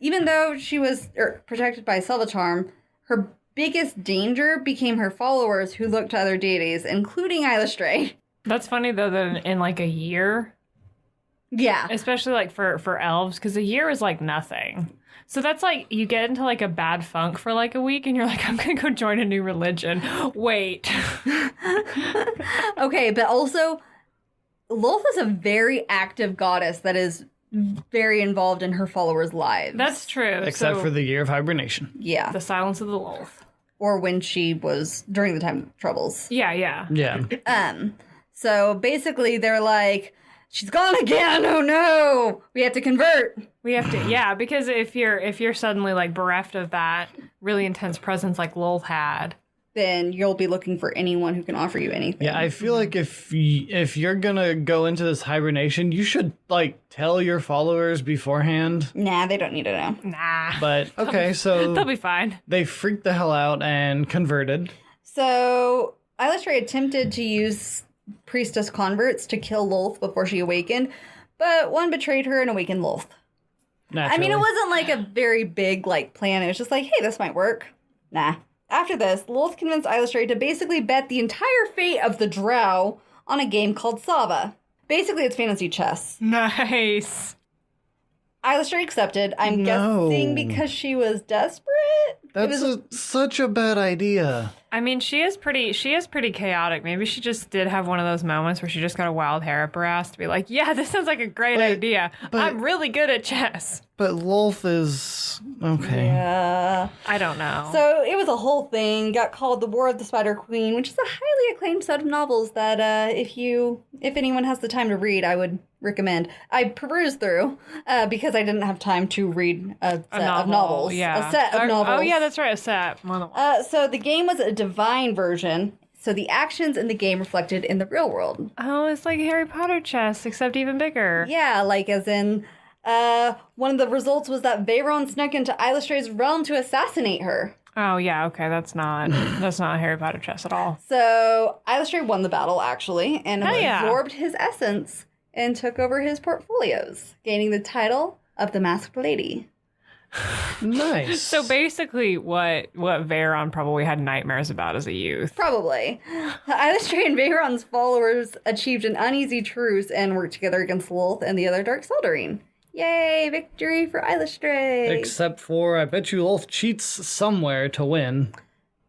Even though she was protected by Selva-Charm, her biggest danger became her followers who looked to other deities, including Eilistraee. That's funny, though, that in a year... Yeah. Especially, for elves, because a year is, nothing. So that's, you get into, a bad funk for, a week, and you're like, I'm going to go join a new religion. Wait. Okay, but also, Lolth is a very active goddess that is very involved in her followers' lives. That's true. Except for the year of hibernation. Yeah. The Silence of the Lolth. Or when she was during the time of troubles. Yeah. Yeah. So basically they're like, she's gone again. Oh no. We have to convert. We have to, yeah, because if you're suddenly bereft of that really intense presence like Lolth had, then you'll be looking for anyone who can offer you anything. Yeah, I feel like if you're gonna go into this hibernation, you should tell your followers beforehand. Nah, they don't need to know. nah. But okay, so They'll be fine. they freaked the hell out and converted. So Eilistraee attempted to use priestess converts to kill Lolth before she awakened, but one betrayed her and awakened Lolth. Naturally. I mean, it wasn't a very big plan. It was just hey, this might work. Nah. After this, Lolth convinced Eilistraee to basically bet the entire fate of the drow on a game called Sava. Basically, it's fantasy chess. Nice. Eilistraee accepted. I'm No. guessing because she was desperate. That's such a bad idea. I mean, she is pretty chaotic. Maybe she just did have one of those moments where she just got a wild hair up her ass to be like, yeah, this sounds like a great idea. but- I'm really good at chess. But Lolth is... Okay. Yeah. I don't know. So it was a whole thing. Got called The War of the Spider Queen, which is a highly acclaimed set of novels that if anyone has the time to read, I would recommend. I perused through because I didn't have time to read a set of novels. Yeah. A set of novels. Oh, yeah, that's right. A set. More than one. So the game was a divine version. So the actions in the game reflected in the real world. Oh, it's like Harry Potter chess, except even bigger. Yeah, like as in... one of the results was that Veyron snuck into Eilistrae's realm to assassinate her. Oh, yeah, okay, that's not Harry Potter chess at all. So Eilistraee won the battle, actually, and absorbed his essence and took over his portfolios, gaining the title of the Masked Lady. Nice. So basically what Veyron probably had nightmares about as a youth. Probably. Eilistraee and Veyron's followers achieved an uneasy truce and worked together against Lolth and the other Dark Seldarine. Yay, victory for Eilistraee. Except for, I bet you Lolth cheats somewhere to win.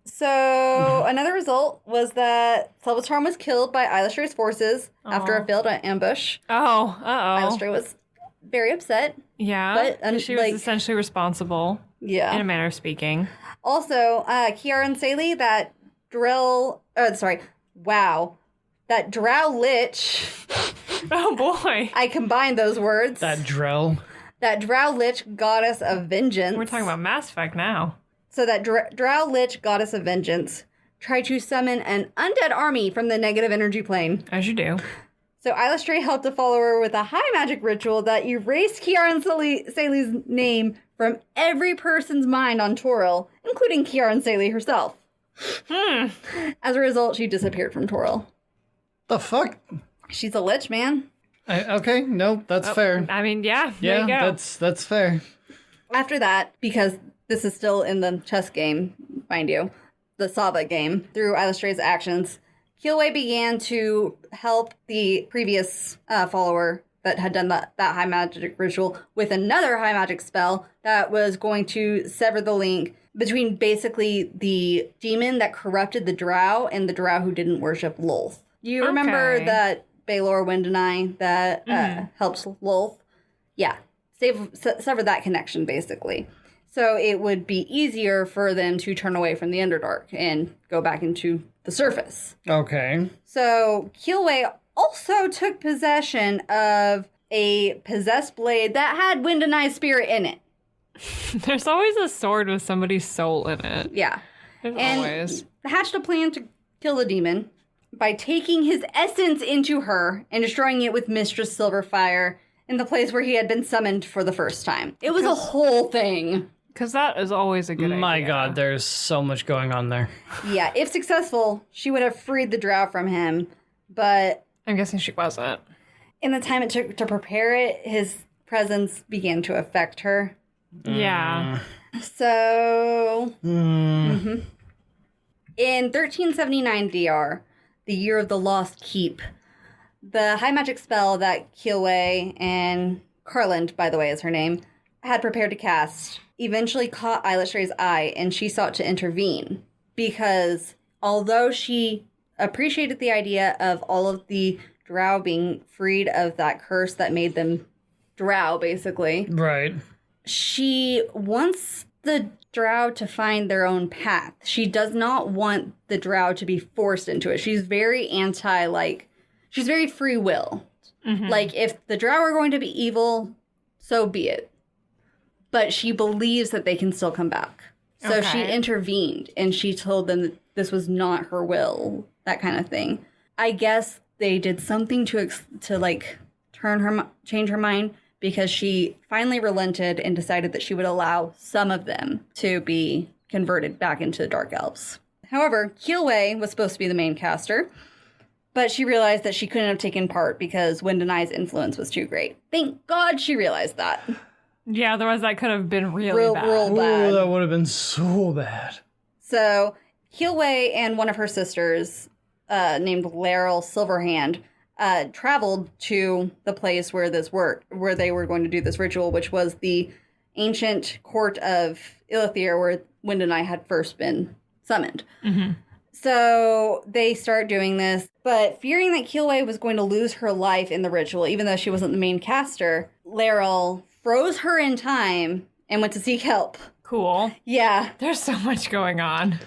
So, another result was that Silvertorn was killed by Eilistrae's forces after a failed ambush. Oh, uh-oh. Eilistraee was very upset. Yeah, But, she was essentially responsible, Yeah. in a manner of speaking. Also, Kiara and Saley, that drow lich, Oh, boy. I combined those words. That drow. That drow lich goddess of vengeance. We're talking about Mass Effect now. So that drow lich goddess of vengeance tried to summon an undead army from the negative energy plane. As you do. So Eilistraee helped a follower with a high magic ritual that erased Kiara and Saley's name from every person's mind on Toril, including Kiara and Saley herself. As a result, she disappeared from Toril. The fuck? She's a lich, man. Okay, no, that's fair. I mean, yeah, there Yeah, you go. that's fair. After that, because this is still in the chess game, mind you, the Sava game, through Eilistrae's actions, Keelway began to help the previous follower that had done that high magic ritual with another high magic spell that was going to sever the link between basically the demon that corrupted the drow and the drow who didn't worship Lolth. You remember that Baelor Windenai that helps Lolth? Yeah, sever that connection, basically. So it would be easier for them to turn away from the Underdark and go back into the surface. Okay. So Keelway also took possession of a possessed blade that had Windenai's spirit in it. There's always a sword with somebody's soul in it. Yeah. There's And always. hatched a plan to kill the demon by taking his essence into her and destroying it with Mistress Silverfire in the place where he had been summoned for the first time. It was a whole thing. Because that is always a good idea. My god, there's so much going on there. Yeah, if successful, she would have freed the drow from him, but I'm guessing she wasn't. in the time it took to prepare it, his presence began to affect her. Yeah. So, in 1379 DR, the year of the Lost Keep, the high magic spell that Keelway and Carland, by the way, is her name, had prepared to cast eventually caught Eilistrae's eye, and she sought to intervene because although she appreciated the idea of all of the drow being freed of that curse that made them drow, basically, Right. she wants the drow to find their own path. She does not want the drow to be forced into it. She's very she's very free will. Like, if the drow are going to be evil, so be it. But she believes that they can still come back. So she intervened, and she told them that this was not her will, that kind of thing. I guess they did something to change her mind, because she finally relented and decided that she would allow some of them to be converted back into Dark Elves. However, Keelway was supposed to be the main caster, but she realized that she couldn't have taken part because Windenai's influence was too great. Thank God she realized that. Yeah, otherwise that could have been really Real bad. bad. Ooh, that would have been so bad. So, Keelway and one of her sisters, named Laryl Silverhand, traveled to the place where where they were going to do this ritual, which was the ancient court of Eilistraee, where Windenai had first been summoned. So they start doing this, but fearing that Keelway was going to lose her life in the ritual, even though she wasn't the main caster, Laryl froze her in time and went to seek help. Cool. Yeah. There's so much going on.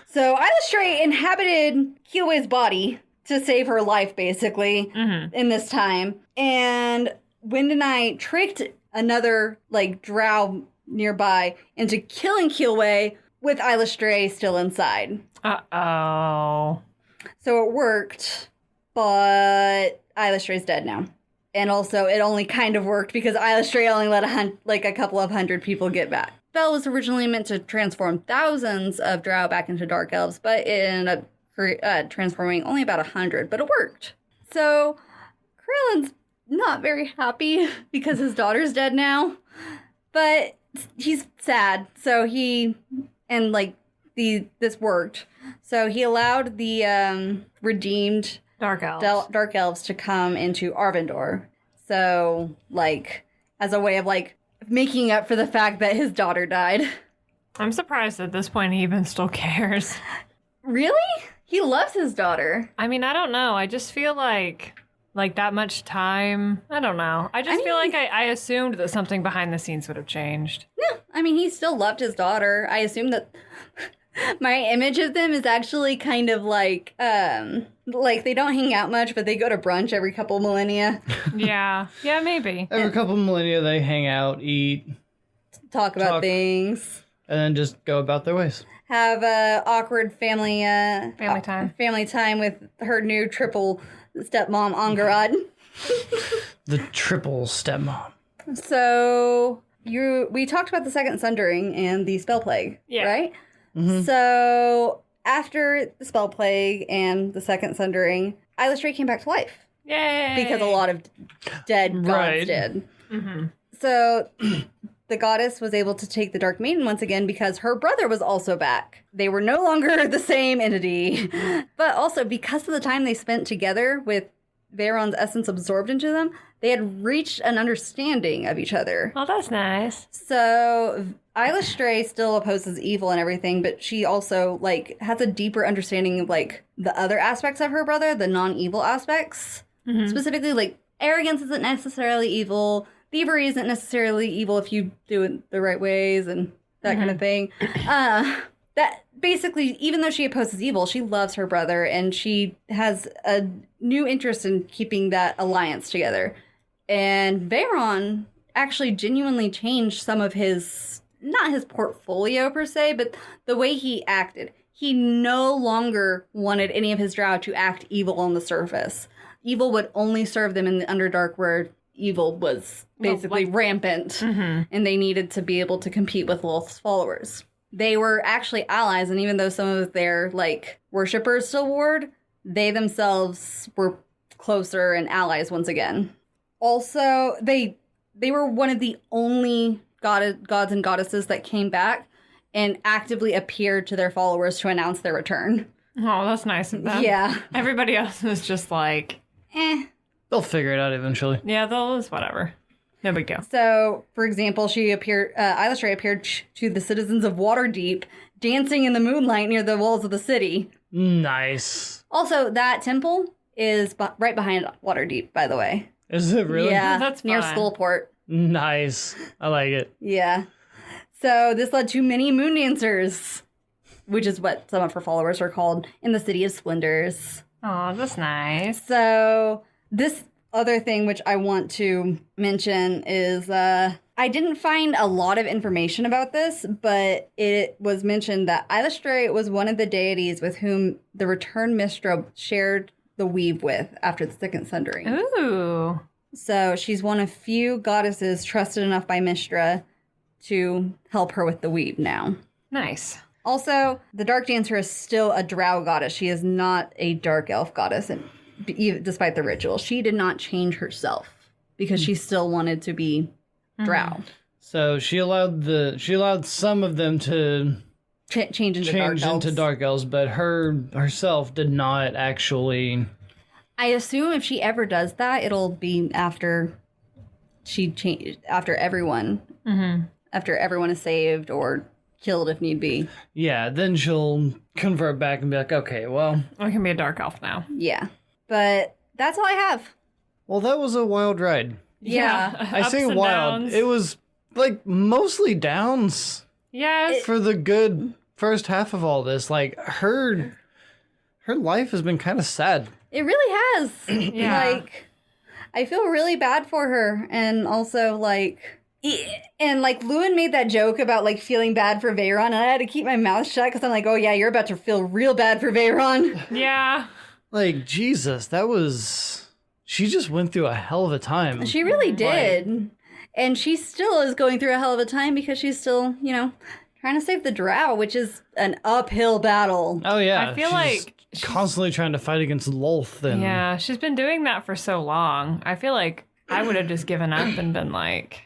So Eilistraee inhabited Keelway's body to save her life, basically, in this time. And Wind and I tricked another, drow nearby into killing Keelway with Eilistraee still inside. Uh-oh. So it worked, but Eilistrae's dead now. And also, it only kind of worked because Eilistraee only let a couple of hundred people get back. Spell was originally meant to transform thousands of drow back into dark elves, but it ended up transforming only about 100, but it worked. So Krellin's not very happy because his daughter's dead now, but he's sad. So this worked. So he allowed the redeemed Dark elves. Dark elves to come into Arvindor. So, as a way of, making up for the fact that his daughter died. I'm surprised at this point he even still cares. Really? He loves his daughter. I mean, I don't know. I just feel like that much time. I don't know. I feel like I assumed that something behind the scenes would have changed. No, I mean, he still loved his daughter. I assume that my image of them is actually kind of like they don't hang out much, but they go to brunch every couple millennia. Yeah, maybe. Every couple millennia, they hang out, eat, talk about things, and then just go about their ways. Have a awkward family time with her new triple stepmom Angarad. The triple stepmom. So we talked about the Second Sundering and the Spell Plague, right? Mm-hmm. So after the Spell Plague and the Second Sundering, Eilistraee came back to life. Yay! Because a lot of dead gods did. Mm-hmm. So the goddess was able to take the Dark Maiden once again because her brother was also back. They were no longer the same entity. But also because of the time they spent together with Veyron's essence absorbed into them, they had reached an understanding of each other. Oh, that's nice. So Eilistraee still opposes evil and everything, but she also, has a deeper understanding of, the other aspects of her brother, the non-evil aspects. Mm-hmm. Specifically, arrogance isn't necessarily evil. Thievery isn't necessarily evil if you do it the right ways and that kind of thing. That basically, even though she opposes evil, she loves her brother and she has a new interest in keeping that alliance together. And Veyron actually genuinely changed some of not his portfolio per se, but the way he acted. He no longer wanted any of his drow to act evil on the surface. Evil would only serve them in the Underdark where evil was basically rampant, and they needed to be able to compete with Lolth's followers. They were actually allies, and even though some of their, worshippers still warred, they themselves were closer and allies once again. Also, they were one of the only gods and goddesses that came back and actively appeared to their followers to announce their return. Oh, that's nice of them. Yeah. Everybody else was just They'll figure it out eventually. Yeah, it's whatever. No big deal. So, for example, Eilistraee appeared to the citizens of Waterdeep dancing in the moonlight near the walls of the city. Nice. Also, that temple is right behind Waterdeep, by the way. Is it really? Yeah, oh, that's near fun. Skullport. Nice. I like it. Yeah. So this led to many moon dancers, which is what some of her followers are called, in the City of Splendors. Oh, that's nice. So this other thing which I want to mention is I didn't find a lot of information about this, but it was mentioned that Eilistraee was one of the deities with whom the Returned Mistra shared the weave with after the Second Sundering. Ooh. So she's one of few goddesses trusted enough by Mistra to help her with the weave now. Nice. Also, the Dark Dancer is still a drow goddess. She is not a dark elf goddess, and despite the ritual. She did not change herself because she still wanted to be drow. So she allowed some of them to change into dark elves, but herself did not actually. I assume if she ever does that, it'll be after everyone is saved or killed if need be. Yeah, then she'll convert back and be like, okay, well, I can be a dark elf now. Yeah, but that's all I have. Well, that was a wild ride. Yeah. I Ups say and wild. downs. It was like mostly downs Yes. for the good first half of all this. Like her life has been kind of sad. It really has. Yeah. Like, I feel really bad for her. And also, like, and like, Lewin made that joke about like feeling bad for Veyron, and I had to keep my mouth shut because I'm like, oh yeah, you're about to feel real bad for Veyron. Yeah. Like, Jesus, she just went through a hell of a time. She really did. And she still is going through a hell of a time because she's still, you know, trying to save the drow, which is an uphill battle. Oh yeah, I feel she's like constantly trying to fight against Lolth. And Yeah, she's been doing that for so long. I feel like I would have just given up and been like,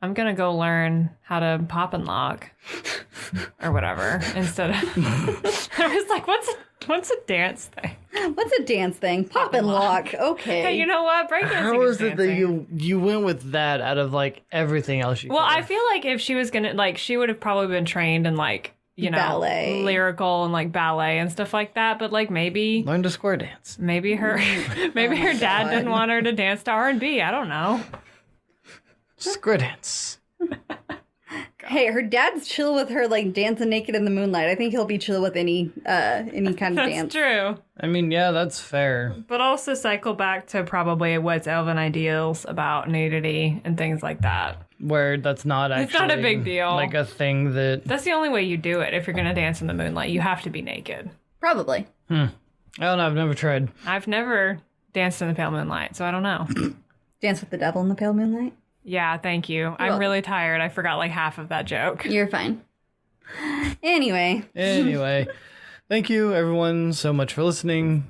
I'm gonna go learn how to pop and lock or whatever instead of I was like, what's a dance thing? What's a dance thing? Pop and lock. Okay. Hey, you know what? Breakdancing how is is it that dancing. you went with that out of like everything else you Well, could I have? feel like if she was gonna like, she would have probably been trained in like, you know, Ballet. lyrical and like ballet and stuff like that. But like maybe Learn to square dance. her dad God. didn't want her to dance to R&B. I don't know. Square dance. Hey, her dad's chill with her like dancing naked in the moonlight. I think he'll be chill with any kind of That's dance. true. I mean, yeah, that's fair. But also cycle back to probably what's Elven ideals about nudity and things like that. Where that's not actually It's not a big deal. Like a thing that That's the only way you do it. If you're going to dance in the moonlight, you have to be naked. Probably. I don't know. I've never tried. I've never danced in the pale moonlight, so I don't know. Dance with the devil in the pale moonlight. Yeah, thank you. I'm welcome. really tired. I forgot like half of that joke. You're fine. Anyway, Anyway, thank you everyone so much for listening.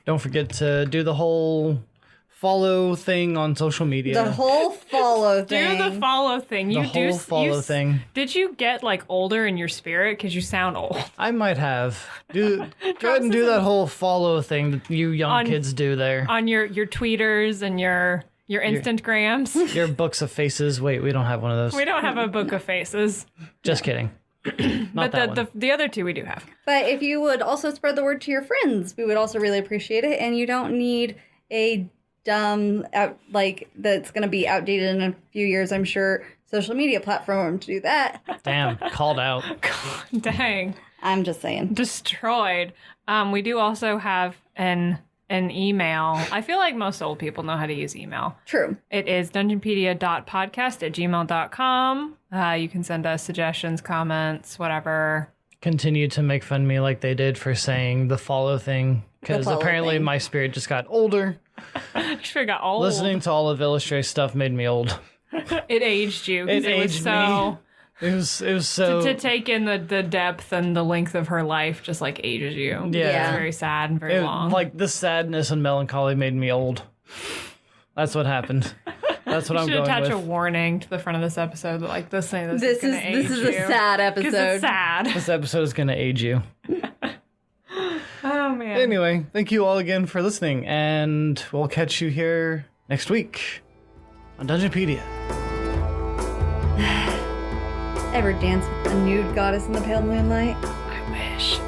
Don't forget to do the whole follow thing on social media. the whole follow Do thing. the follow thing. You The whole follow thing. Did you get like older in your spirit? Because you sound old. I might have. Go ahead and do that whole follow thing that you young kids do there. On your tweeters and your Instagrams. Your books of faces. Wait, we don't have one of those. We don't have a book of faces. Just kidding. Not But that one. the other two we do have. But if you would also spread the word to your friends, we would also really appreciate it. And you don't need a dumb, that's going to be outdated in a few years, I'm sure, social media platform to do that. Damn, called out. Dang. I'm just saying. Destroyed. We do also have an email. I feel like most old people know how to use email. True. It is dungeonpedia.podcast@gmail.com. You can send us suggestions, comments, whatever. Continue to make fun of me like they did for saying the follow thing. Because follow apparently thing. my spirit just got older. Sure got old. Listening to all of Eilistraee stuff made me old. It aged you. 'Cause It it was aged so me. It was so... to take in the depth and the length of her life just like ages you. Yeah. It's very sad and very It- long. like the sadness and melancholy made me old. That's what happened. That's what I'm should going attach with. a warning to the front of this episode that like this This is gonna age is you. a sad 'Cause episode. it's sad. This episode is going to age you. Oh man. Anyway, thank you all again for listening, and we'll catch you here next week on Dungeonpedia. Ever dance with a nude goddess in the pale moonlight? I wish.